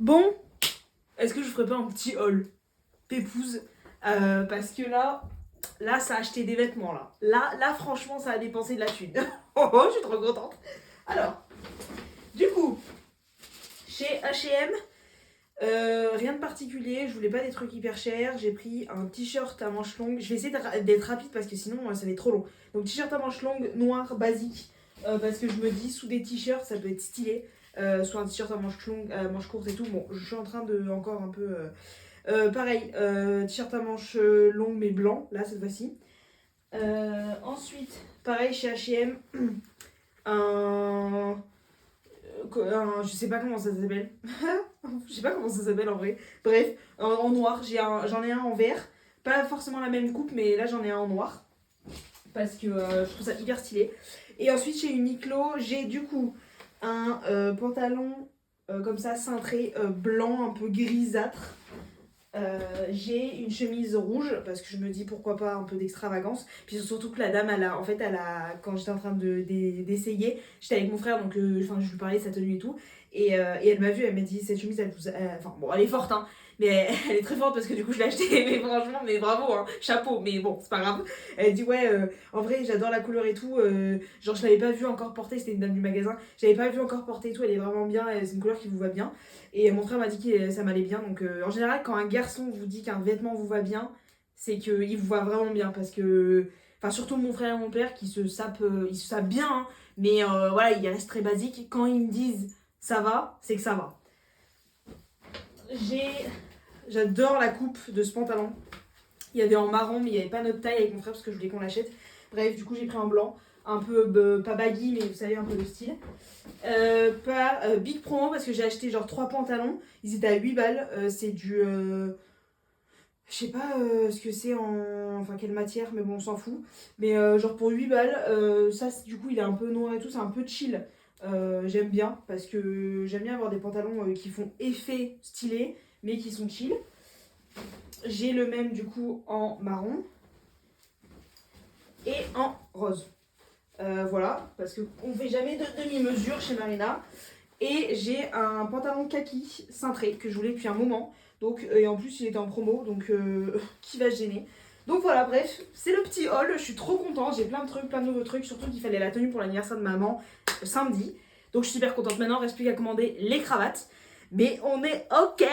Bon, est-ce que je ferais pas un petit haul pépouze parce que là, ça a acheté des vêtements là. Là, franchement, ça a dépensé de la thune. Oh, oh, je suis trop contente. Alors, du coup, chez H&M, rien de particulier. Je voulais pas des trucs hyper chers. J'ai pris un t-shirt à manches longues. Je vais essayer d'être rapide parce que sinon, ça va être trop long. Donc, t-shirt à manches longues, noir, basique. Parce que je me dis, sous des t-shirts, ça peut être stylé. Soit un t-shirt à manches longues, à manches courtes et tout. Bon, je suis en train de encore un peu. Pareil, t-shirt à manches longues mais blanc, là cette fois-ci. Ensuite, pareil chez H&M, un, je sais pas comment ça s'appelle. Je sais pas comment ça s'appelle en vrai. Bref, en noir, j'en ai un en vert. Pas forcément la même coupe, mais là j'en ai un en noir. Parce que je trouve ça hyper stylé. Et ensuite chez Uniqlo, j'ai du coup un pantalon comme ça cintré blanc, un peu grisâtre. J'ai une chemise rouge parce que je me dis pourquoi pas un peu d'extravagance. Puis surtout que la dame, quand j'étais en train d'essayer, j'étais avec mon frère donc je lui parlais de sa tenue et tout. Et elle m'a vu, elle m'a dit cette chemise, enfin bon, elle est forte, hein, mais elle est très forte parce que du coup je l'ai achetée. Mais franchement, mais bravo, hein, chapeau, mais bon, c'est pas grave. Elle dit ouais, en vrai, j'adore la couleur et tout. Genre, je l'avais pas vue encore porter, c'était une dame du magasin, j'avais pas vu encore porter et tout, elle est vraiment bien, c'est une couleur qui vous va bien. Et mon frère m'a dit que ça m'allait bien. Donc en général, quand un garçon vous dit qu'un vêtement vous va bien, c'est qu'il vous va vraiment bien. Parce que, enfin surtout mon frère et mon père qui ils se sapent bien, hein, mais voilà, ils restent très basiques. Quand ils me disent ça va, c'est que ça va. J'ai... J'adore la coupe de ce pantalon. Il y avait en marron, mais il n'y avait pas notre taille avec mon frère parce que je voulais qu'on l'achète. Bref, du coup, j'ai pris en blanc. Un peu, pas baggy, mais vous savez, un peu le style. Pas big promo parce que j'ai acheté genre 3 pantalons. Ils étaient à 8 balles. C'est du. Je sais pas ce que c'est en. Enfin, quelle matière, mais bon, on s'en fout. Mais genre pour 8 balles, ça, du coup, il est un peu noir et tout. C'est un peu chill. J'aime bien parce que j'aime bien avoir des pantalons qui font effet stylé, mais qui sont chill. J'ai le même du coup en marron et en rose. Voilà, parce qu'on fait jamais de demi-mesure chez Marina. Et j'ai un pantalon kaki cintré que je voulais depuis un moment. Donc, et en plus, il était en promo, donc qui va se gêner. Donc voilà, bref, c'est le petit haul. Je suis trop contente. J'ai plein de trucs, plein de nouveaux trucs. Surtout qu'il fallait la tenue pour l'anniversaire de maman samedi. Donc je suis super contente. Maintenant, il reste plus qu'à commander les cravates. Mais on est OK!